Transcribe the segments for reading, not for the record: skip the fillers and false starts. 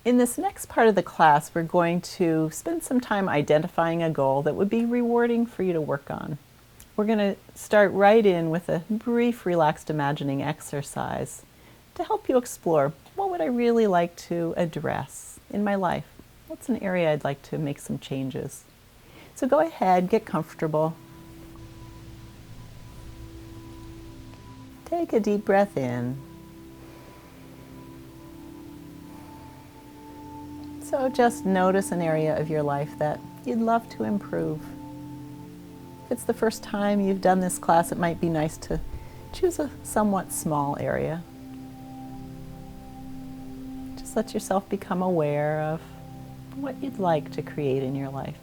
In this next part of the class, we're going to spend some time identifying a goal that would be rewarding for you to work on. We're going to start right in with a brief relaxed imagining exercise to help you explore what would I really like to address in my life? What's an area I'd like to make some changes? So go ahead, get comfortable. Take a deep breath in. So just notice an area of your life that you'd love to improve. If it's the first time you've done this class, it might be nice to choose a somewhat small area. Just let yourself become aware of what you'd like to create in your life.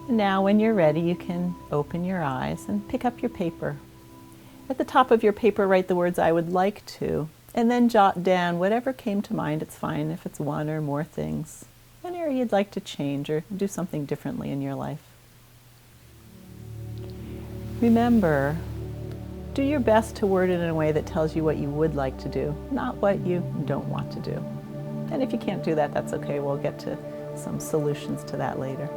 Now, when you're ready, you can open your eyes and pick up your paper. At the top of your paper, write the words "I would like to," and then jot down whatever came to mind. It's fine if it's one or more things. An area you'd like to change or do something differently in your life. Remember, do your best to word it in a way that tells you what you would like to do, not what you don't want to do. And if you can't do that, that's okay. We'll get to some solutions to that later.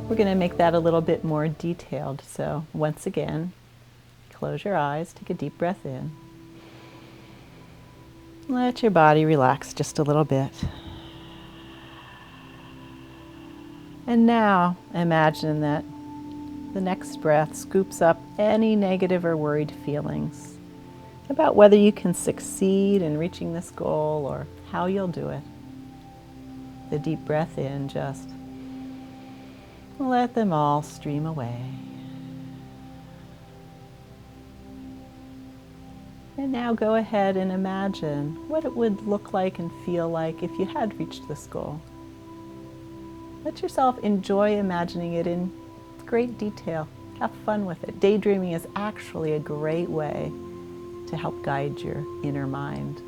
We're going to make that a little bit more detailed. So once again, close your eyes, take a deep breath in. Let your body relax just a little bit. And now imagine that the next breath scoops up any negative or worried feelings about whether you can succeed in reaching this goal or how you'll do it. The deep breath in, just let them all stream away. And now go ahead and imagine what it would look like and feel like if you had reached this goal. Let yourself enjoy imagining it in great detail. Have fun with it. Daydreaming is actually a great way to help guide your inner mind.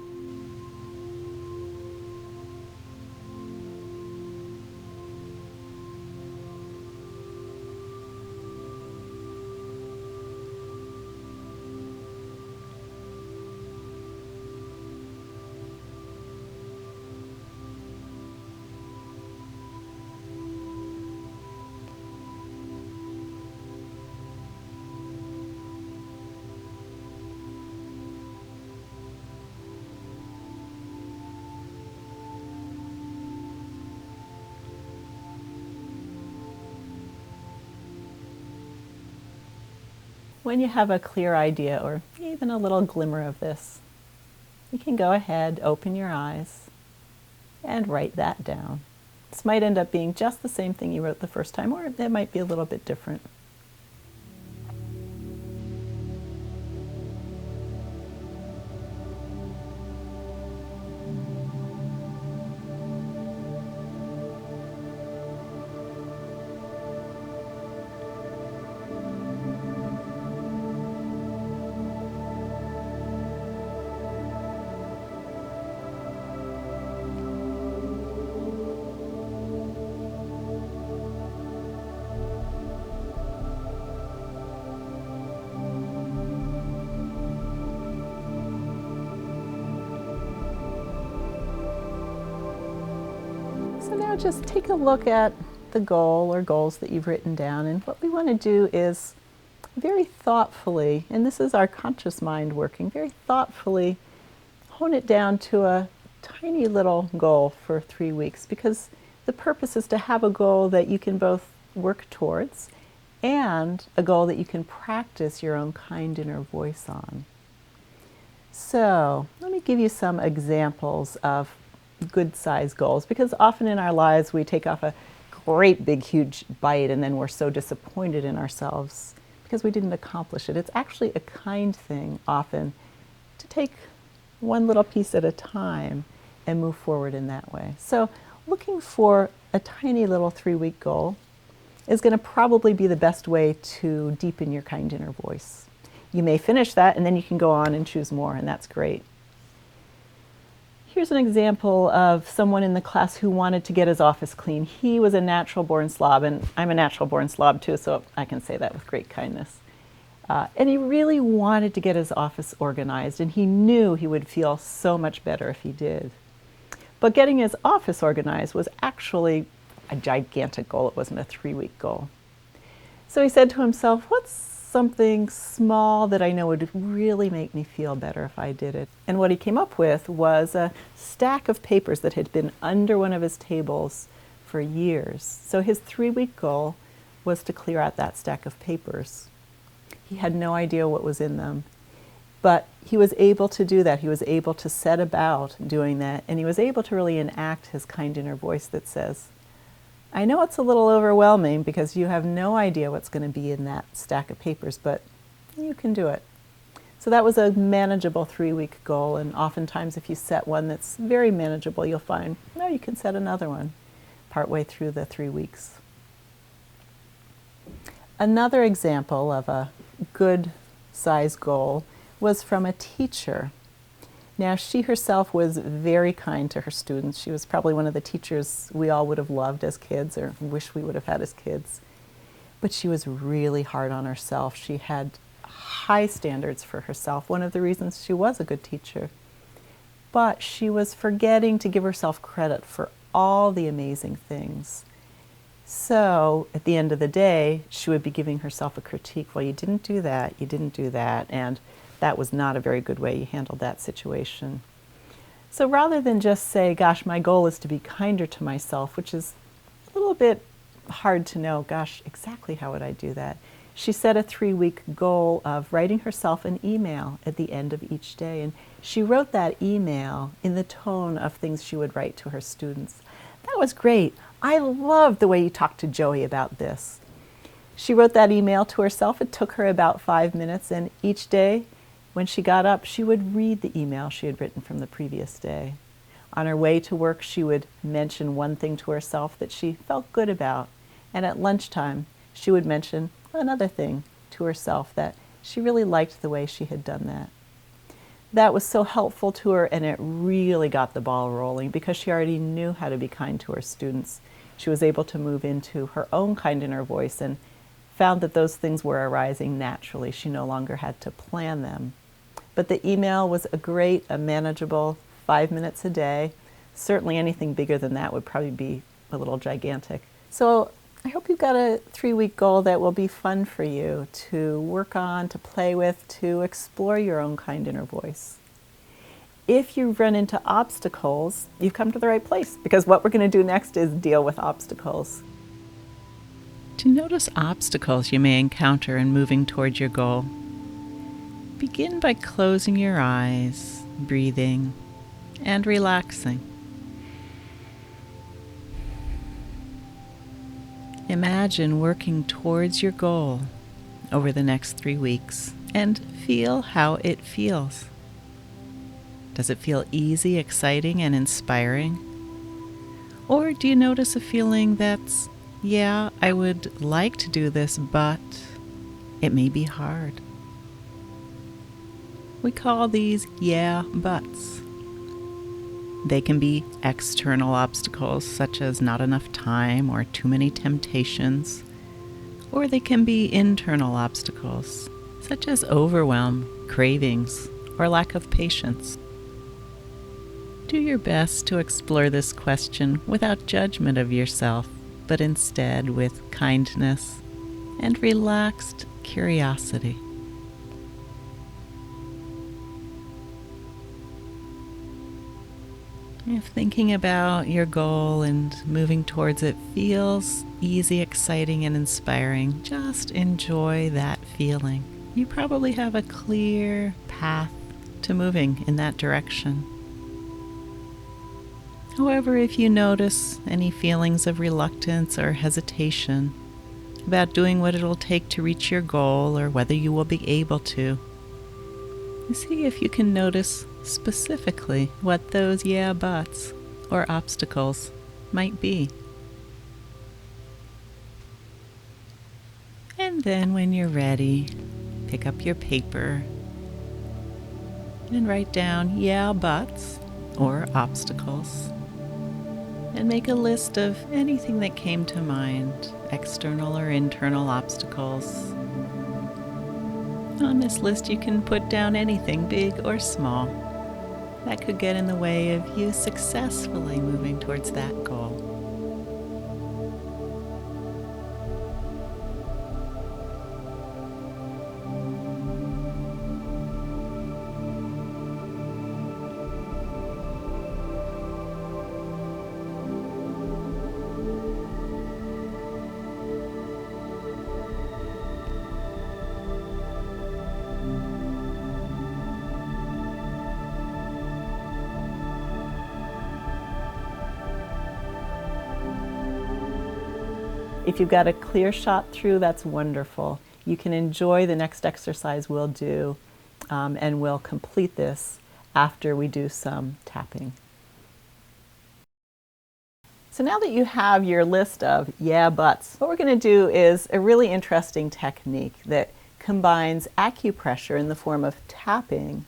When you have a clear idea or even a little glimmer of this, you can go ahead, open your eyes, and write that down. This might end up being just the same thing you wrote the first time, or it might be a little bit different. So now just take a look at the goal or goals that you've written down, and what we want to do is very thoughtfully, and this is our conscious mind working, very thoughtfully hone it down to a tiny little goal for 3 weeks, because the purpose is to have a goal that you can both work towards and a goal that you can practice your own kind inner voice on. So let me give you some examples of good size goals, because often in our lives we take off a great big huge bite and then we're so disappointed in ourselves because we didn't accomplish it. It's actually a kind thing often to take one little piece at a time and move forward in that way. So looking for a tiny little 3-week goal is going to probably be the best way to deepen your kind inner voice. You may finish that and then you can go on and choose more, and that's great. Here's an example of someone in the class who wanted to get his office clean. He was a natural-born slob, and I'm a natural-born slob too, so I can say that with great kindness. And he really wanted to get his office organized, and he knew he would feel so much better if he did. But getting his office organized was actually a gigantic goal. It wasn't a 3-week goal. So he said to himself, what's something small that I know would really make me feel better if I did it? And what he came up with was a stack of papers that had been under one of his tables for years. So his 3-week goal was to clear out that stack of papers. He had no idea what was in them, but he was able to do that. He was able to set about doing that, and he was able to really enact his kind inner voice that says, I know it's a little overwhelming because you have no idea what's going to be in that stack of papers, but you can do it. So that was a manageable 3-week goal, and oftentimes if you set one that's very manageable, you'll find, no, you can set another one partway through the 3 weeks. Another example of a good size goal was from a teacher. Now, she herself was very kind to her students. She was probably one of the teachers we all would have loved as kids or wish we would have had as kids. But she was really hard on herself. She had high standards for herself, one of the reasons she was a good teacher. But she was forgetting to give herself credit for all the amazing things. So at the end of the day, she would be giving herself a critique. Well, you didn't do that, and that was not a very good way you handled that situation. So rather than just say, gosh, my goal is to be kinder to myself, which is a little bit hard to know, gosh, exactly how would I do that? She set a 3-week goal of writing herself an email at the end of each day. And she wrote that email in the tone of things she would write to her students. That was great. I loved the way you talked to Joey about this. She wrote that email to herself. It took her about 5 minutes, and each day when she got up, she would read the email she had written from the previous day. On her way to work, she would mention one thing to herself that she felt good about, and at lunchtime, she would mention another thing to herself that she really liked the way she had done that. That was so helpful to her, and it really got the ball rolling because she already knew how to be kind to her students. She was able to move into her own kind inner voice and found that those things were arising naturally. She no longer had to plan them. But the email was a manageable 5 minutes a day. Certainly anything bigger than that would probably be a little gigantic. So I hope you've got a 3-week goal that will be fun for you to work on, to play with, to explore your own kind inner voice. If you run into obstacles, you've come to the right place, because what we're going to do next is deal with obstacles. To notice obstacles you may encounter in moving toward your goal, begin by closing your eyes, breathing, and relaxing. Imagine working towards your goal over the next 3 weeks and feel how it feels. Does it feel easy, exciting, and inspiring? Or do you notice a feeling that's, yeah, I would like to do this, but it may be hard? We call these yeah buts. They can be external obstacles, such as not enough time or too many temptations, or they can be internal obstacles, such as overwhelm, cravings, or lack of patience. Do your best to explore this question without judgment of yourself, but instead with kindness and relaxed curiosity. If thinking about your goal and moving towards it feels easy, exciting, and inspiring, just enjoy that feeling. You probably have a clear path to moving in that direction. However, if you notice any feelings of reluctance or hesitation about doing what it'll take to reach your goal or whether you will be able to, see if you can notice specifically what those yeah buts or obstacles might be. And then when you're ready, pick up your paper and write down yeah buts or obstacles, and make a list of anything that came to mind, external or internal obstacles. On this list, you can put down anything, big or small, that could get in the way of you successfully moving towards that goal. If you've got a clear shot through, that's wonderful. You can enjoy the next exercise we'll do, and we'll complete this after we do some tapping. So now that you have your list of yeah buts, what we're going to do is a really interesting technique that combines acupressure in the form of tapping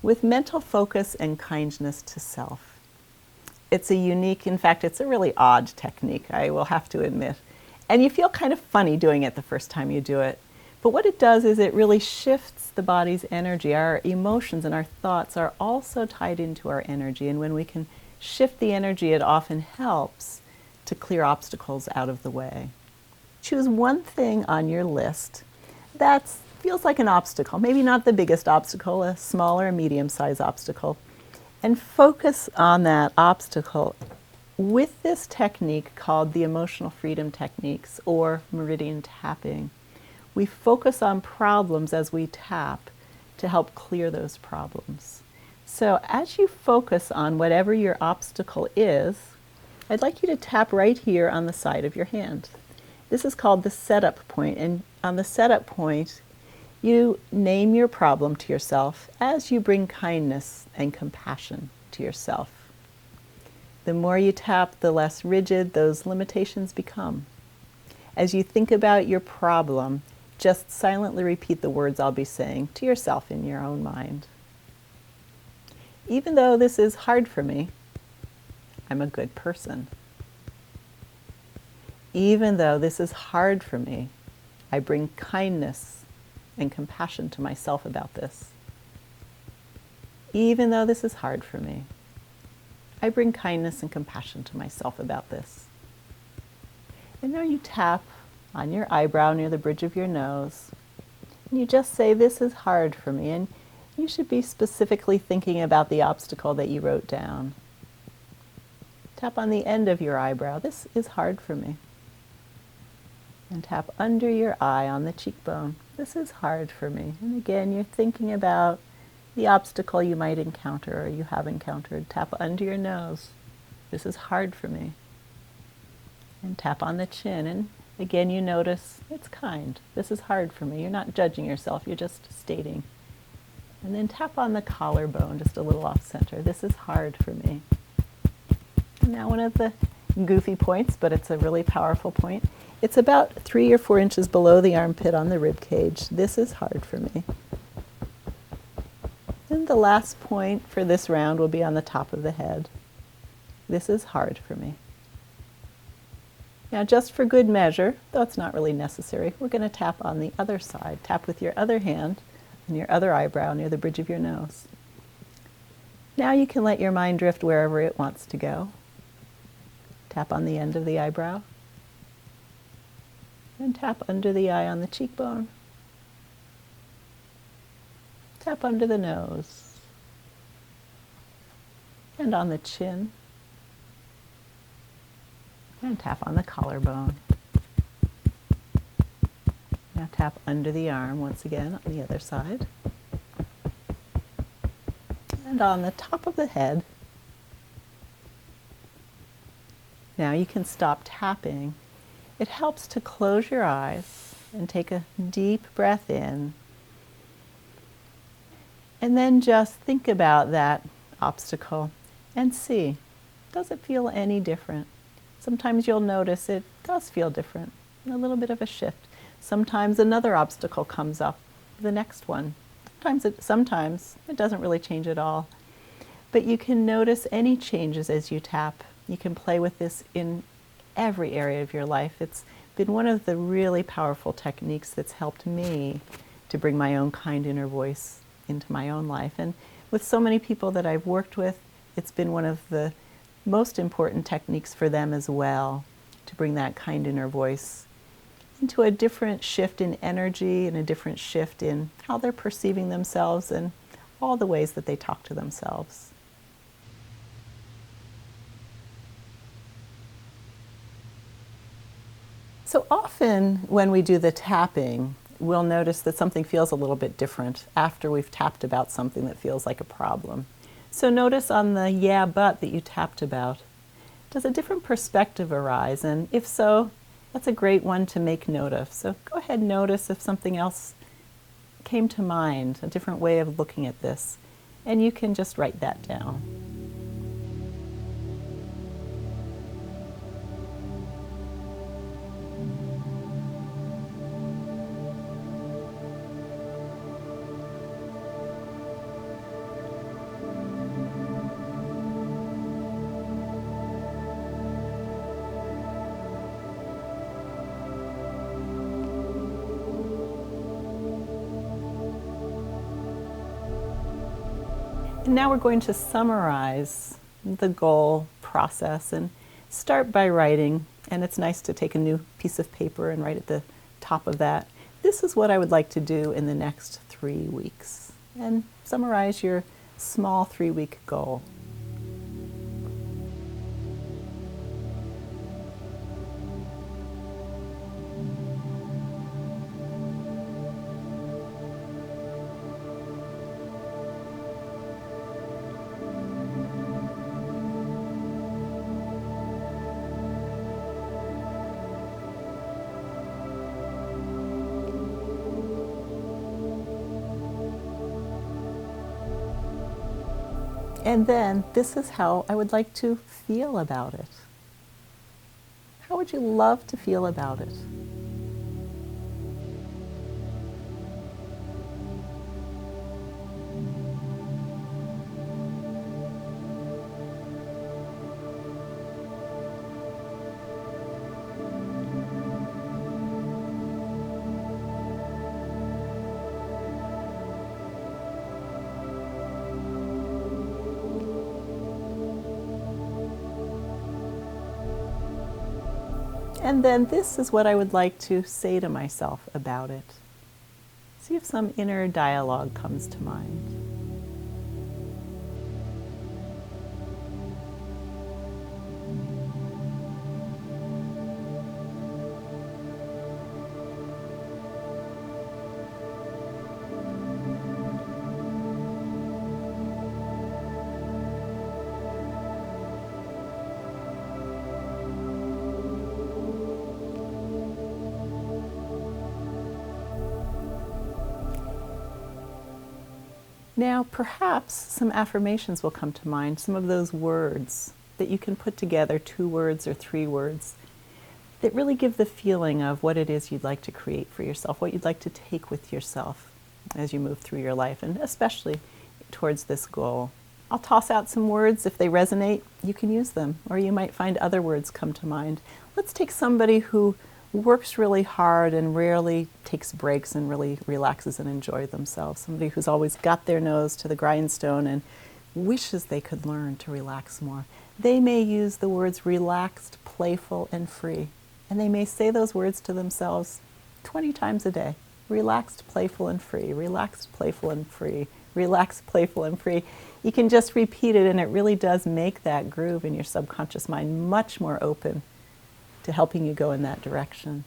with mental focus and kindness to self. It's a unique, in fact, it's a really odd technique, I will have to admit. And you feel kind of funny doing it the first time you do it. But what it does is it really shifts the body's energy. Our emotions and our thoughts are also tied into our energy. And when we can shift the energy, it often helps to clear obstacles out of the way. Choose one thing on your list that feels like an obstacle, maybe not the biggest obstacle, a smaller, medium-sized obstacle, and focus on that obstacle with this technique called the Emotional Freedom Techniques, or meridian tapping. We focus on problems as we tap to help clear those problems. So as you focus on whatever your obstacle is, I'd like you to tap right here on the side of your hand. This is called the setup point, and on the setup point, you name your problem to yourself as you bring kindness and compassion to yourself. The more you tap, the less rigid those limitations become. As you think about your problem, just silently repeat the words I'll be saying to yourself in your own mind. Even though this is hard for me, I'm a good person. Even though this is hard for me, I bring kindness and compassion to myself about this. Even though this is hard for me, I bring kindness and compassion to myself about this. And now you tap on your eyebrow near the bridge of your nose, and you just say, this is hard for me, and you should be specifically thinking about the obstacle that you wrote down. Tap on the end of your eyebrow, this is hard for me. And tap under your eye on the cheekbone, this is hard for me. And again, you're thinking about the obstacle you might encounter or you have encountered. Tap under your nose. This is hard for me. And tap on the chin. And again, you notice it's kind. This is hard for me. You're not judging yourself. You're just stating. And then tap on the collarbone, just a little off center. This is hard for me. And now one of the goofy points, but it's a really powerful point. It's about 3 or 4 inches below the armpit on the rib cage. This is hard for me. And the last point for this round will be on the top of the head. This is hard for me. Now, just for good measure, though it's not really necessary, we're going to tap on the other side. Tap with your other hand on your other eyebrow near the bridge of your nose. Now you can let your mind drift wherever it wants to go. Tap on the end of the eyebrow. And tap under the eye on the cheekbone. Tap under the nose. And on the chin. And tap on the collarbone. Now tap under the arm once again on the other side. And on the top of the head. Now you can stop tapping. It helps to close your eyes and take a deep breath in. And then just think about that obstacle and see, does it feel any different? Sometimes you'll notice it does feel different, a little bit of a shift. Sometimes another obstacle comes up, the next one. Sometimes it doesn't really change at all. But you can notice any changes as you tap. You can play with this in every area of your life. It's been one of the really powerful techniques that's helped me to bring my own kind inner voice into my own life. And with so many people that I've worked with, it's been one of the most important techniques for them as well, to bring that kind inner voice into a different shift in energy and a different shift in how they're perceiving themselves and all the ways that they talk to themselves. So often when we do the tapping, we'll notice that something feels a little bit different after we've tapped about something that feels like a problem. So notice on the yeah, but that you tapped about, does a different perspective arise? And if so, that's a great one to make note of. So go ahead and notice if something else came to mind, a different way of looking at this. And you can just write that down. And now we're going to summarize the goal process and start by writing. And it's nice to take a new piece of paper and write at the top of that, this is what I would like to do in the next 3 weeks. And summarize your small 3-week goal. And then this is how I would like to feel about it. How would you love to feel about it? And then this is what I would like to say to myself about it. See if some inner dialogue comes to mind. Now, perhaps some affirmations will come to mind, some of those words that you can put together, 2 words or 3 words, that really give the feeling of what it is you'd like to create for yourself, what you'd like to take with yourself as you move through your life, and especially towards this goal. I'll toss out some words. If they resonate, you can use them, or you might find other words come to mind. Let's take somebody who works really hard and rarely takes breaks and really relaxes and enjoys themselves. Somebody who's always got their nose to the grindstone and wishes they could learn to relax more. They may use the words relaxed, playful, and free. And they may say those words to themselves 20 times a day. Relaxed, playful, and free. Relaxed, playful, and free. Relaxed, playful, and free. You can just repeat it, and it really does make that groove in your subconscious mind much more open to helping you go in that direction.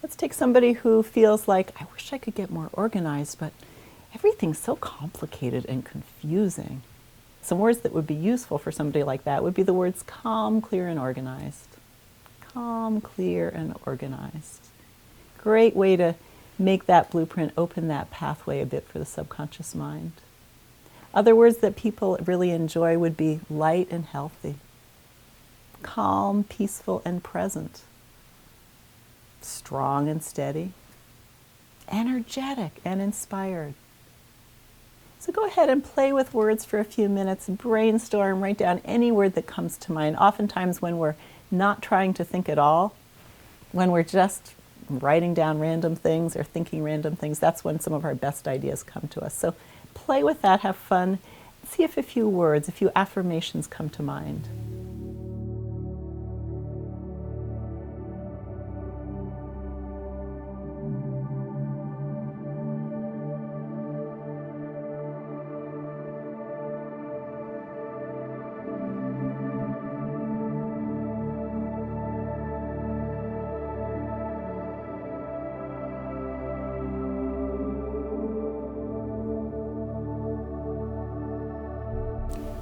Let's take somebody who feels like, I wish I could get more organized, but everything's so complicated and confusing. Some words that would be useful for somebody like that would be the words calm, clear, and organized. Calm, clear, and organized. Great way to make that blueprint, open that pathway a bit for the subconscious mind. Other words that people really enjoy would be light and healthy. Calm, peaceful, and present. Strong and steady. Energetic and inspired. So go ahead and play with words for a few minutes, brainstorm, write down any word that comes to mind. Oftentimes when we're not trying to think at all, when we're just writing down random things or thinking random things, that's when some of our best ideas come to us. So play with that, have fun, see if a few words, a few affirmations come to mind.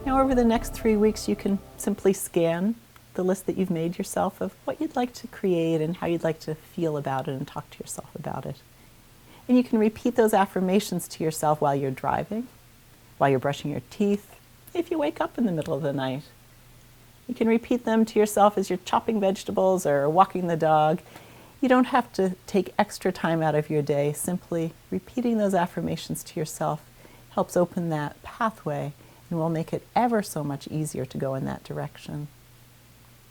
Now over the next 3 weeks, you can simply scan the list that you've made yourself of what you'd like to create and how you'd like to feel about it and talk to yourself about it. And you can repeat those affirmations to yourself while you're driving, while you're brushing your teeth, if you wake up in the middle of the night. You can repeat them to yourself as you're chopping vegetables or walking the dog. You don't have to take extra time out of your day. Simply repeating those affirmations to yourself helps open that pathway and will make it ever so much easier to go in that direction.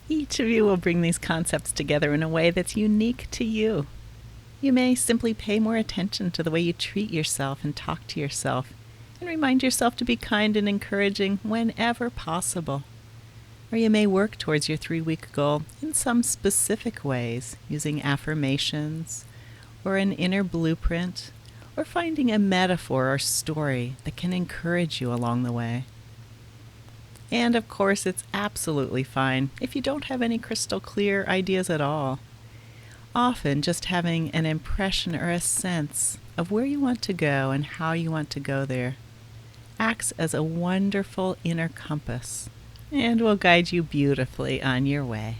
Each of you will bring these concepts together in a way that's unique to you. You may simply pay more attention to the way you treat yourself and talk to yourself, and remind yourself to be kind and encouraging whenever possible. Or you may work towards your 3-week goal in some specific ways, using affirmations, or an inner blueprint, or finding a metaphor or story that can encourage you along the way. And of course, it's absolutely fine if you don't have any crystal clear ideas at all. Often just having an impression or a sense of where you want to go and how you want to go there acts as a wonderful inner compass and will guide you beautifully on your way.